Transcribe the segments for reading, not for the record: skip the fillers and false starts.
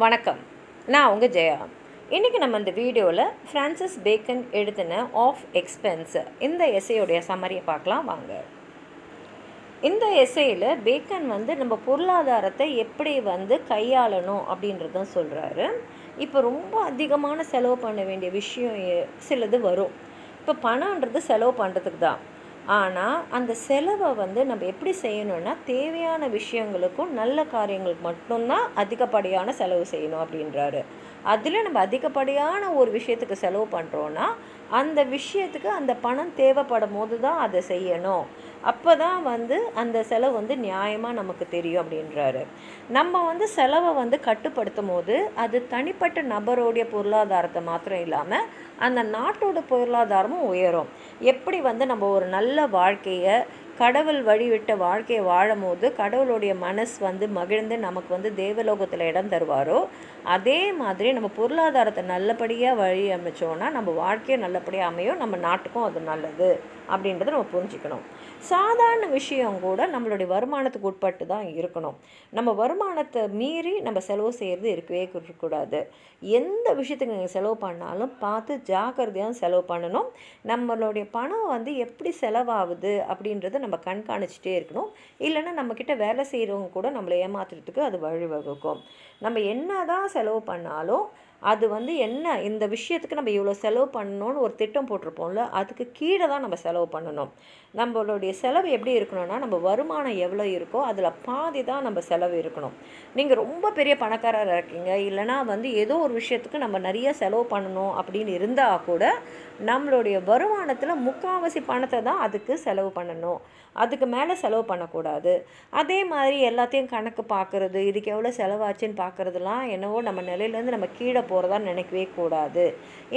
வணக்கம். நான் உங்கள் ஜெயா. இன்றைக்கி நம்ம இந்த வீடியோவில் ஃப்ரான்சிஸ் பேக்கன் எழுதின ஆஃப் எக்ஸ்பென்ஸ் இந்த எஸ்ஸேயோடைய சம்மரியை பார்க்கலாம் வாங்க. இந்த எஸ்ஸேயில் பேக்கன் நம்ம பொருளாதாரத்தை எப்படி கையாளணும் அப்படின்றதும் சொல்கிறாரு. இப்போ ரொம்ப அதிகமான செலவு பண்ண வேண்டிய விஷயம் சிலது வரும். இப்போ பணன்றது செலவு பண்ணுறதுக்கு தான். ஆனால் அந்த செலவை நம்ம எப்படி செய்யணும்னா தேவையான விஷயங்களுக்கும் நல்ல காரியங்களுக்கு மட்டும்தான் அதிகப்படியான செலவு செய்யணும் அப்படின்றாரு. அதில் நம்ம அதிகப்படியான ஒரு விஷயத்துக்கு செலவு பண்ணுறோன்னா அந்த விஷயத்துக்கு அந்த பணம் தேவைப்படும் போது தான் அதை செய்யணும். அப்போ தான் அந்த செலவு நியாயமாக நமக்கு தெரியும் அப்படின்றாரு. நம்ம செலவை கட்டுப்படுத்தும் போது அது தனிப்பட்ட நபருடைய பொருளாதாரத்தை மாத்திரம் இல்லாமல் அந்த நாட்டோட பொருளாதாரமும் உயரும். எப்படி நம்ம ஒரு நல்ல வாழ்க்கையை கடவுள் வழிவிட்ட வாழ்க்கையை வாழும் போது கடவுளுடைய மனசு மகிழ்ந்து நமக்கு தேவலோகத்தில் இடம் தருவாரோ அதே மாதிரி நம்ம பொருளாதாரத்தை நல்லபடியாக வழி அமைச்சோன்னா நம்ம வாழ்க்கையை நல்லபடியாக அமையும், நம்ம நாட்டுக்கும் அது நல்லது அப்படின்றத நம்ம புரிஞ்சுக்கணும். சாதாரண விஷயம் கூட நம்மளுடைய வருமானத்துக்கு உட்பட்டு தான் இருக்கணும். நம்ம வருமானத்தை மீறி நம்ம செலவு செய்கிறது இருக்கவே இருக்கக்கூடாது. எந்த விஷயத்துக்கு நீங்கள் செலவு பண்ணாலும் பார்த்து ஜாக்கிரதையாக செலவு பண்ணணும். நம்மளுடைய பணம் எப்படி செலவாகுது அப்படின்றத நம்ம கண்காணிச்சிட்டே இருக்கணும். இல்லைன்னா நம்மக்கிட்ட வேலை செய்கிறவங்க கூட நம்மளை ஏமாத்துறதுக்கு அது வழிவகுக்கும். நம்ம என்ன தான் செலவு பண்ணாலும் அது என்ன இந்த விஷயத்துக்கு நம்ம இவ்வளோ செலவு பண்ணணும்னு ஒரு திட்டம் போட்டிருப்போம்ல, அதுக்கு கீழே தான் நம்ம செலவு பண்ணணும். நம்மளுடைய செலவு எப்படி இருக்கணும்னா நம்ம வருமானம் எவ்வளோ இருக்கோ அதில் பாதி தான் நம்ம செலவு இருக்கணும். நீங்கள் ரொம்ப பெரிய பணக்காரராக இருக்கீங்க, இல்லைனா ஏதோ ஒரு விஷயத்துக்கு நம்ம நிறைய செலவு பண்ணணும் அப்படின்னு இருந்தால் கூட நம்மளுடைய வருமானத்தில் முக்கால்வாசி பணத்தை தான் அதுக்கு செலவு பண்ணணும். அதுக்கு மேலே செலவு பண்ணக்கூடாது. அதே மாதிரி எல்லாத்தையும் கணக்கு பார்க்குறது, இதுக்கு எவ்வளோ செலவாச்சுன்னு பார்க்குறதுலாம் என்னவோ நம்ம நிலையிலேருந்து நம்ம கீழே போகிறதா நினைக்கவே கூடாது.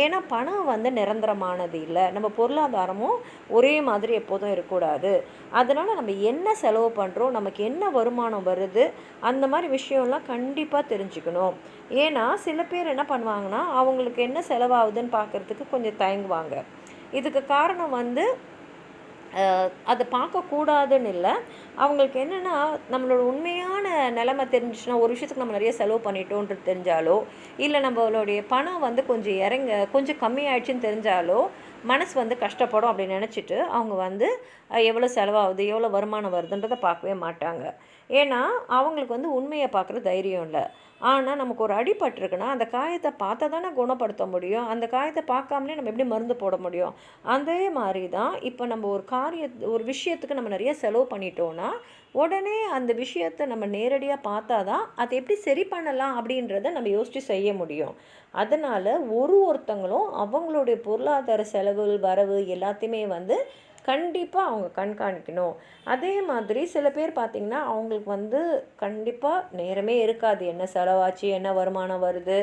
ஏன்னா பணம் நிரந்தரமானது இல்லை, நம்ம பொருளாதாரமும் ஒரே மாதிரி எப்போதும் இருக்கக்கூடாது. அதனால் நம்ம என்ன செலவு பண்ணுறோம், நமக்கு என்ன வருமானம் வருது, அந்த மாதிரி விஷயம்லாம் கண்டிப்பாக தெரிஞ்சுக்கணும். ஏன்னா சில பேர் என்ன பண்ணுவாங்கன்னா அவங்களுக்கு என்ன செலவாகுதுன்னு பார்க்குறதுக்கு கொஞ்சம் தயங்குவாங்க. இதுக்கு காரணம் அதை பார்க்கக்கூடாதுன்னு இல்லை, அவங்களுக்கு என்னென்னா நம்மளோட உண்மையான நிலைமை தெரிஞ்சிச்சுன்னா ஒரு விஷயத்துக்கு நம்ம நிறைய செலவு பண்ணிட்டோன்றது தெரிஞ்சாலோ இல்லை நம்மளுடைய பணம் கொஞ்சம் கம்மியாயிடுச்சுன்னு தெரிஞ்சாலோ மனசு கஷ்டப்படும் அப்படின்னு நினச்சிட்டு அவங்க எவ்வளோ செலவாகுது எவ்வளோ வருமானம் வருதுன்றதை பார்க்கவே மாட்டாங்க. ஏன்னா அவங்களுக்கு உண்மையை பார்க்குற தைரியம் இல்லை. ஆனால் நமக்கு ஒரு அடிபட்டிருக்குன்னா அந்த காயத்தை பார்த்தா தானே குணப்படுத்த முடியும். அந்த காயத்தை பார்க்காமலே நம்ம எப்படி மருந்து போட முடியும்? அதே மாதிரி தான் இப்போ நம்ம ஒரு விஷயத்துக்கு நம்ம நிறைய செலவு பண்ணிட்டோன்னா உடனே அந்த விஷயத்தை நம்ம நேரடியாக பார்த்தா தான் அதை எப்படி சரி பண்ணலாம் அப்படின்றத நம்ம யோசித்து செய்ய முடியும். அதனால் ஒருத்தங்களும் அவங்களுடைய பொருளாதார செலவு வரவு எல்லாத்தையுமே கண்டிப்பாக அவங்க கண்காணிக்கணும். அதே மாதிரி சில பேர் பார்த்திங்கன்னா அவங்களுக்கு கண்டிப்பாக நேரமே இருக்காது. என்ன செலவாச்சு, என்ன வருமானம் வருது,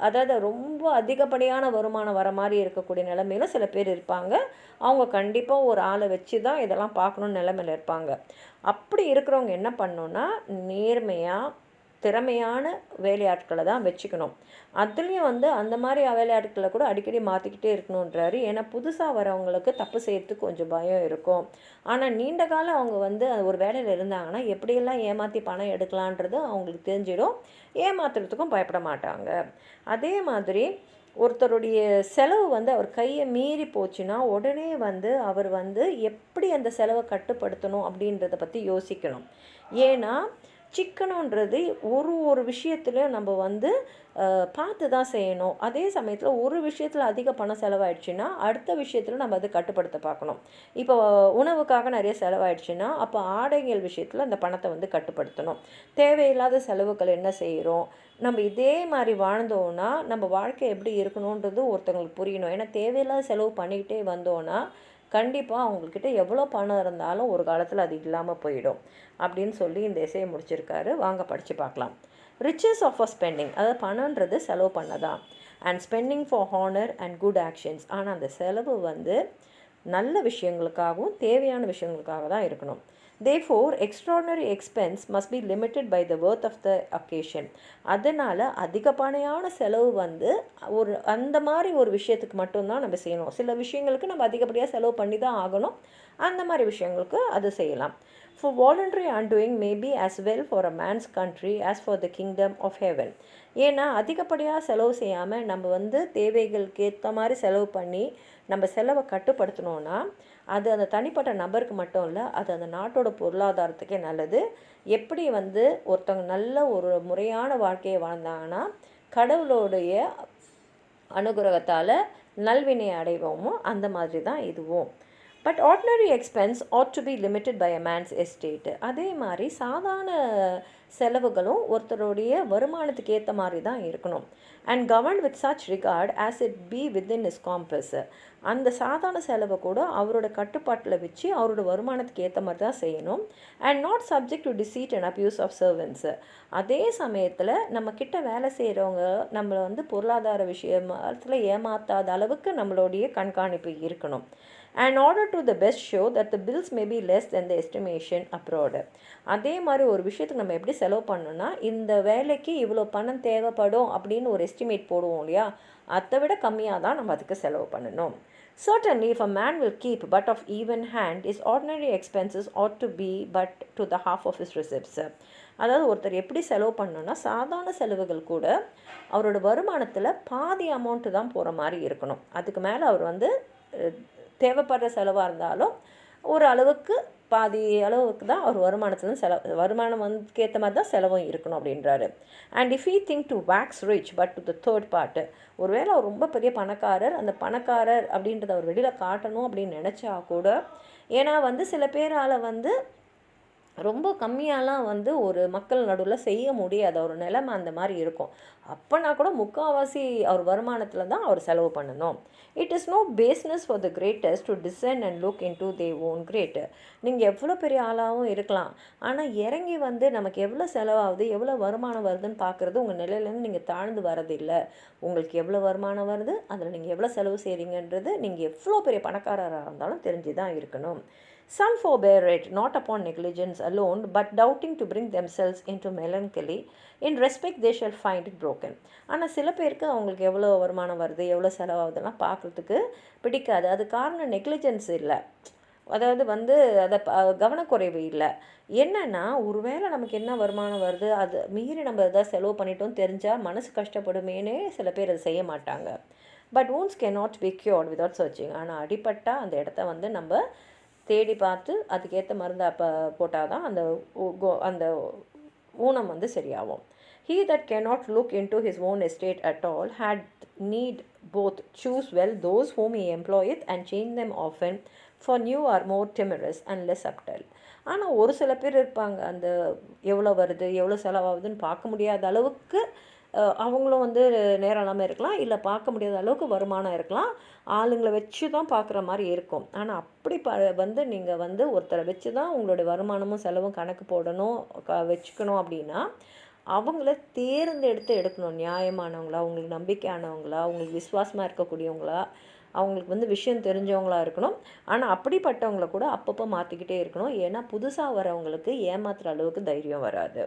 அதாவது ரொம்ப அதிகப்படியான வருமானம் வர மாதிரி இருக்கக்கூடிய நிலைமையில சில பேர் இருப்பாங்க. அவங்க கண்டிப்பாக ஒரு ஆளை வச்சு தான் இதெல்லாம் பார்க்கணுன்னு நிலைமையில் இருப்பாங்க. அப்படி இருக்கிறவங்க என்ன பண்ணணுன்னா நேர்மையாக திறமையான வேலையாட்களை தான் வச்சுக்கணும். அதுலேயும் அந்த மாதிரி வேலையாட்களை கூட அடிக்கடி மாற்றிக்கிட்டே இருக்கணுன்றாரு. ஏன்னா புதுசாக வரவங்களுக்கு தப்பு செய்கிறதுக்கு கொஞ்சம் பயம் இருக்கும். ஆனால் நீண்ட காலம் அவங்க ஒரு வேலையில் இருந்தாங்கன்னா எப்படியெல்லாம் ஏமாற்றி பணம் எடுக்கலான்றது அவங்களுக்கு தெரிஞ்சிடும். ஏமாத்துறதுக்கும் பயப்பட மாட்டாங்க. அதே மாதிரி ஒருத்தருடைய செலவு அவர் கையை மீறி போச்சுன்னா உடனே அவர் எப்படி அந்த செலவை கட்டுப்படுத்தணும் அப்படின்றத பற்றி யோசிக்கணும். ஏன்னா சிக்கனன்றது ஒரு விஷயத்தில் நம்ம பார்த்து தான் செய்யணும். அதே சமயத்தில் ஒரு விஷயத்தில் அதிக பணம் செலவாயிடுச்சுன்னா அடுத்த விஷயத்தில் நம்ம அதை கட்டுப்படுத்த பார்க்கணும். இப்போ உணவுக்காக நிறைய செலவாயிடுச்சுன்னா அப்போ ஆடைகள் விஷயத்தில் அந்த பணத்தை கட்டுப்படுத்தணும். தேவையில்லாத செலவுகள் என்ன செய்கிறோம், நம்ம இதே மாதிரி வாழ்ந்தோன்னா நம்ம வாழ்க்கை எப்படி இருக்கணுன்றது ஒருத்தவங்களுக்கு புரியணும். ஏன்னா தேவையில்லாத செலவு பண்ணிக்கிட்டே வந்தோன்னா கண்டிப்பாக அவங்கக்கிட்ட எவ்வளோ பணம் இருந்தாலும் ஒரு காலத்தில் அது இல்லாமல் போயிடும் அப்படின்னு சொல்லி இந்த எஸ்ஸேயை முடிச்சிருக்காரு. வாங்க படித்து பார்க்கலாம். ரிச்சஸ் ஆஃப் அ ஸ்பெண்டிங், அதாவது பணன்றது செலவு பண்ணதான், and spending for honour and good actions. ஆனால் அந்த செலவு நல்ல விஷயங்களுக்காகவும் தேவையான விஷயங்களுக்காக தான் இருக்கணும். Therefore, extraordinary expense must be limited by the worth of the occasion. அதனால் அதிகப்படியான செலவு அந்த மாதிரி ஒரு விஷயத்துக்கு மட்டும்தான் நம்ம செய்யணும். சில விஷயங்களுக்கு நம்ம அதிகப்படியாக செலவு பண்ணி தான் ஆகணும். அந்த மாதிரி விஷயங்களுக்கு அது செய்யலாம். For voluntary undoing may be as well for a man's country as for the kingdom of heaven. ஏன்னா அதிகப்படியாக செலவு செய்யாமல் நம்ம வந்து தேவைகளுக்கு ஏற்ற மாதிரி செலவு பண்ணி நம்ம செலவை கட்டுப்படுத்தினோன்னா அது அந்த தனிப்பட்ட நபருக்கு மட்டும் இல்லை, அது அந்த நாட்டோட பொருளாதாரத்துக்கே நல்லது. எப்படி வந்து ஒருத்தவங்க நல்ல ஒரு முறையான வாழ்க்கையை வாழ்ந்தாங்கன்னா கடவுளோடைய அனுகிரகத்தால் நல்வினை அடைவோமோ அந்த மாதிரி தான் இதுவும். But ordinary expense ought to be limited by a man's estate. அதே மாதிரி சாதாரண செலவுகளும் ஒருத்தருடைய வருமானத்துக்கு ஏற்ற மாதிரி தான் இருக்கணும். And governed with such regard as it be within his compass. அந்த சாதாரண செலவை கூட அவரோட கட்டுப்பாட்டில் வச்சு அவரோட வருமானத்துக்கு ஏற்ற மாதிரி தான் செய்யணும். And not subject to deceit and abuse of servants. அதே சமயத்தில் நம்ம கிட்ட வேலை செய்கிறவங்க நம்மளை வந்து பொருளாதார விஷயத்தில் ஏமாத்தாத அளவுக்கு நம்மளுடைய கண்காணிப்பு இருக்கணும். And order to the best show that the bills may be less than the estimation abroad. அதே மாதிரி ஒரு விஷயத்துக்கு நம்ம எப்படி செலவு பண்ணணும்னா இந்த வேலைக்கு இவ்வளோ பணம் தேவைப்படும் அப்படின்னு ஒரு எஸ்டிமேட் போடுவோம் இல்லையா, அதை விட கம்மியாக தான் நம்ம அதுக்கு செலவு பண்ணணும். Certainly, if a man will keep but of even hand, his ordinary expenses ought to be but to the half of his receipts. அதாவது ஒருத்தர் எப்படி செலவு பண்ணணும்னா சாதாரண செலவுகள் கூட அவரோட வருமானத்தில் பாதி அமௌண்ட்டு தான் போகிற மாதிரி இருக்கணும். அதுக்கு மேலே அவர் வந்து தேவைப்படுற செலவாக இருந்தாலும் ஒரு அளவுக்கு பாதி அளவுக்கு தான் அவர் வருமானத்துலேருந்து வருமானம் வந்து ஏற்ற மாதிரி தான் செலவும் இருக்கணும் அப்படின்றாரு. And if he think to wax rich but to the third part, ஒருவேளை அவர் ரொம்ப பெரிய பணக்காரர், அந்த பணக்காரர் அப்படின்றத அவர் வெளியில் காட்டணும் அப்படின்னு நினச்சா கூட, ஏன்னா வந்து சில பேரால் வந்து ரொம்ப கம்மியாலாம் வந்து ஒரு மக்கள் நடுவில் செய்ய முடியாது, ஒரு நிலைமை அந்த மாதிரி இருக்கும். அப்போனா கூட முக்கால்வாசி அவர் வருமானத்தில் தான் அவர் செலவு பண்ணணும். It is no business for the greatest to design and look in to their own great. நீங்கள் எவ்வளோ பெரிய ஆளாகவும் இருக்கலாம், ஆனால் இறங்கி வந்து நமக்கு எவ்வளோ செலவாகுது எவ்வளோ வருமானம் வருதுன்னு பார்க்குறது உங்கள் நிலையிலேருந்து நீங்கள் தாழ்ந்து வரதில்லை. உங்களுக்கு எவ்வளோ வருமானம் வருது, அதில் நீங்கள் எவ்வளோ செலவு செய்கிறீங்கன்றது நீங்கள் எவ்வளோ பெரிய பணக்காரராக இருந்தாலும் தெரிஞ்சு தான் இருக்கணும். Some forbear it, not upon negligence alone, but doubting to bring themselves into melancholy. In respect they shall find it broken. ஆனால் சில பேருக்கு அவங்களுக்கு எவ்வளோ வருமானம் வருது எவ்வளோ செலவாகுதெல்லாம் பார்க்குறதுக்கு பிடிக்காது. அது காரணம் நெக்லிஜென்ஸ் இல்லை, அதாவது வந்து அதை கவனக்குறைவு இல்லை. என்னென்னா ஒருவேளை நமக்கு என்ன வருமானம் வருது அது மீறி நம்ம எதாவது செலவு பண்ணிட்டோம் தெரிஞ்சால் மனசு கஷ்டப்படுமேனே சில பேர் அதை செய்ய மாட்டாங்க. But wounds cannot be cured without searching. ஆனால் அடிபட்டால் அந்த இடத்த வந்து நம்ம தேடி பார்த்து அதுக்கேற்ற மருந்து போட்டால் தான் அந்த ஊனம் வந்து சரியாகும். He that cannot look into his own estate at all had need both choose well those whom he employeth and change them often, for new are more timorous and less subtle. ஆனால் ஒரு சில பேர் இருப்பாங்க, அந்த எவ்வளோ வருது எவ்வளோ செலவாகுதுன்னு பார்க்க முடியாத அளவுக்கு அவங்களும் வந்து நேரம் இல்லாமல் இருக்கலாம், இல்லை பார்க்க முடியாத அளவுக்கு வருமானம் இருக்கலாம், ஆளுங்களை வச்சு தான் பார்க்குற மாதிரி இருக்கும். ஆனால் அப்படி வந்து நீங்கள் வந்து ஒருத்தரை வச்சு தான் உங்களுடைய வருமானமும் செலவும் கணக்கு போடணும் வச்சுக்கணும் அப்படின்னா அவங்கள தேர்ந்தெடுத்து எடுக்கணும். நியாயமானவங்களா, அவங்களுக்கு நம்பிக்கையானவங்களா, அவங்களுக்கு விசுவாசமாக இருக்கக்கூடியவங்களா, அவங்களுக்கு வந்து விஷயம் தெரிஞ்சவங்களா இருக்கணும். ஆனால் அப்படிப்பட்டவங்கள கூட அப்பப்போ மாற்றிக்கிட்டே இருக்கணும். ஏன்னா புதுசாக வரவங்களுக்கு ஏமாத்துகிற அளவுக்கு தைரியம் வராது.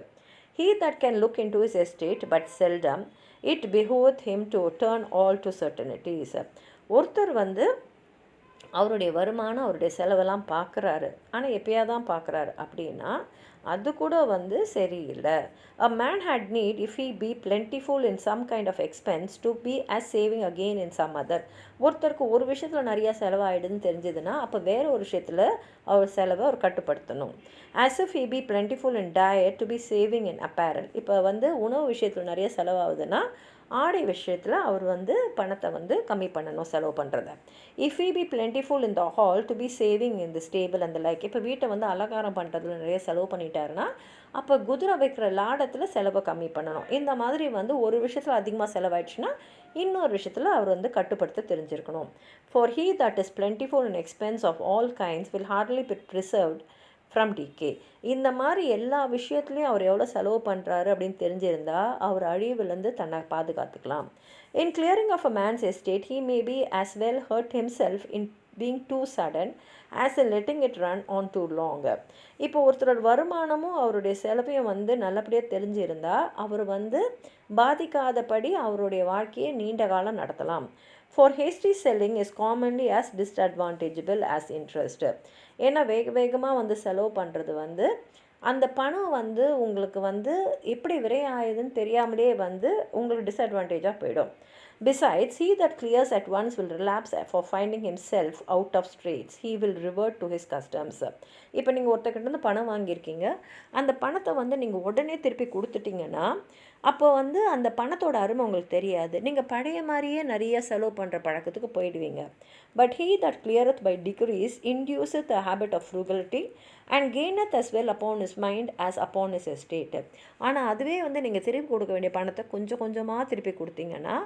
He that can look into his estate but seldom, it behoveth him to turn all to certainties. ஒருத்தர் வந்து அவருடைய வருமானம் அவருடைய செலவெல்லாம் பார்க்குறாரு, ஆனால் எப்போயா தான் பார்க்குறாரு அப்படின்னா அது கூட வந்து சரியில்லை. A man had need, if he be plentiful in some kind of expense, to be as saving again in some other. ஒருத்தருக்கு ஒரு விஷயத்தில் நிறையா செலவாயிடுதுன்னு தெரிஞ்சதுன்னா அப்போ வேறு ஒரு விஷயத்தில் அவர் செலவை அவர் கட்டுப்படுத்தணும். As if he be plentiful in diet, to be saving in apparel. இப்போ வந்து உணவு விஷயத்தில் நிறைய செலவாகுதுன்னா ஆடை விஷயத்தில் அவர் வந்து பணத்தை வந்து கம்மி பண்ணணும் செலவு பண்ணுறத. If he be plentiful in the hall, to be saving in the stable and the like. இப்போ வீட்டை வந்து அலங்காரம் பண்ணுறதுல நிறைய செலவு பண்ணிட்டாருன்னா அப்போ குதிரை வைக்கிற லாடத்தில் செலவை கம்மி பண்ணணும். இந்த மாதிரி வந்து ஒரு விஷயத்தில் அதிகமாக செலவாயிடுச்சுன்னா இன்னொரு விஷயத்தில் அவர் வந்து கட்டுப்படுத்த தெரிஞ்சிருக்கணும். For he that is plentiful in expense of all kinds will hardly be preserved from decay. இந்த மாதிரி எல்லா விஷயத்துலையும் அவர் எவ்வளோ செலவு பண்ணுறாரு அப்படின்னு தெரிஞ்சிருந்தால் அவர் அழிவுலேருந்து தன்னை பாதுகாத்துக்கலாம். In clearing of a man's estate he may be as well hurt himself in being too sudden as in letting it run on too long. இப்போ ஒருத்தரோட வருமானமும் அவருடைய செலவையும் வந்து நல்லபடியாக தெரிஞ்சிருந்தால் அவர் வந்து பாதிக்காதபடி அவருடைய வாழ்க்கையை நீண்ட காலம் நடத்தலாம். For hasty selling is commonly as disadvantageable as interest. ஏன்னா வேகமாக வந்து செலவு பண்ணுறது வந்து அந்த பணம் வந்து உங்களுக்கு வந்து எப்படி விரையாயுதுன்னு தெரியாமலே வந்து உங்களுக்கு டிஸ்அட்வான்டேஜாக போயிடும். Besides, he that clears at once will relapse for finding himself out of straits. He will revert to his customs. இப்போ நீங்கள் ஒருத்தக்கிட்ட பணம் வாங்கியிருக்கீங்க, அந்த பணத்தை வந்து நீங்கள் உடனே திருப்பி கொடுத்துட்டிங்கன்னா அப்போ வந்து அந்த பணத்தோட அருமை உங்களுக்கு தெரியாது. நீங்கள் பழைய மாதிரியே நிறைய செலவு பண்ணுற பழக்கத்துக்கு போயிடுவீங்க. But he that cleareth by degrees induceth a habit of frugality and gaineth as well upon his mind as upon his estate. ஆனால் அதுவே வந்து நீங்கள் திருப்பி கொடுக்க வேண்டிய பணத்தை கொஞ்சம் கொஞ்சமாக திருப்பி கொடுத்தீங்கன்னா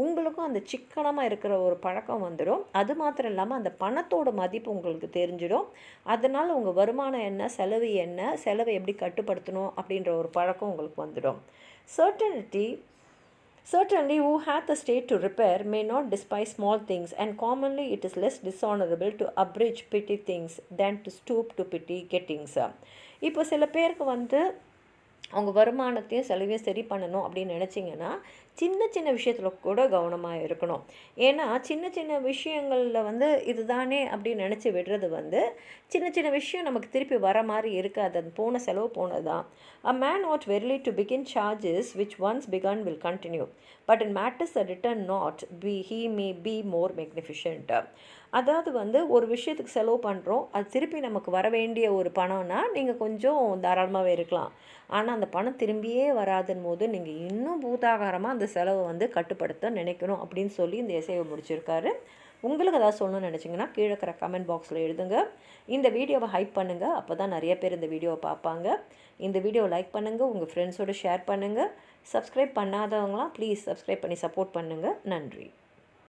உங்களுக்கும் அந்த சிக்கனமாக இருக்கிற ஒரு பழக்கம் வந்துடும். அது மாத்திரம் இல்லாமல் அந்த பணத்தோட மதிப்பு உங்களுக்கு தெரிஞ்சிடும். அதனால் உங்கள் வருமானம் என்ன, செலவு என்ன, செலவை எப்படி கட்டுப்படுத்தணும் அப்படின்ற ஒரு பழக்கம் உங்களுக்கு வந்துடும். Certainly, who hath the state to repair may not despise small things, and commonly it is less dishonorable to abridge petty things than to stoop to petty gettings. இப்போ சில பேருக்கு வந்து அவங்க வருமானத்தையும் செலவையும் சரி பண்ணணும் அப்படின்னு நினச்சிங்கன்னா சின்ன சின்ன விஷயத்தில் கூட கவனமாக இருக்கணும். ஏன்னா சின்ன சின்ன விஷயங்களில் வந்து இதுதானே அப்படின்னு நினச்சி விடுறது வந்து சின்ன சின்ன விஷயம் நமக்கு திருப்பி வர மாதிரி இருக்காது. அது போன செலவு போனது தான். A man ought verily to begin charges which once begun will continue, but in matters that return not, he may be more magnificent. அதாவது வந்து ஒரு விஷயத்துக்கு செலவு பண்ணுறோம், அது திருப்பி நமக்கு வர வேண்டிய ஒரு பணம்னா நீங்கள் கொஞ்சம் தாராளமாகவே இருக்கலாம். ஆனால் அந்த பணம் திரும்பியே வராதுன்னு போது நீங்கள் இன்னும் பூதாகாரமாக அந்த செலவை வந்து கட்டுப்படுத்த நினைக்கணும் அப்படின்னு சொல்லி இந்த எஸ்ஸேவை முடிச்சிருக்காரு. உங்களுக்கு ஏதாவது சொல்லணும்னு நினச்சிங்கன்னா கீழே இருக்கிற கமெண்ட் பாக்ஸில் எழுதுங்க. இந்த வீடியோவை ஹைப் பண்ணுங்கள், அப்போ தான் நிறைய பேர் இந்த வீடியோவை பார்ப்பாங்க. இந்த வீடியோவை லைக் பண்ணுங்கள், உங்கள் ஃப்ரெண்ட்ஸோடு ஷேர் பண்ணுங்கள். சப்ஸ்கிரைப் பண்ணாதவங்களாம் ப்ளீஸ் சப்ஸ்கிரைப் பண்ணி சப்போர்ட் பண்ணுங்கள். நன்றி.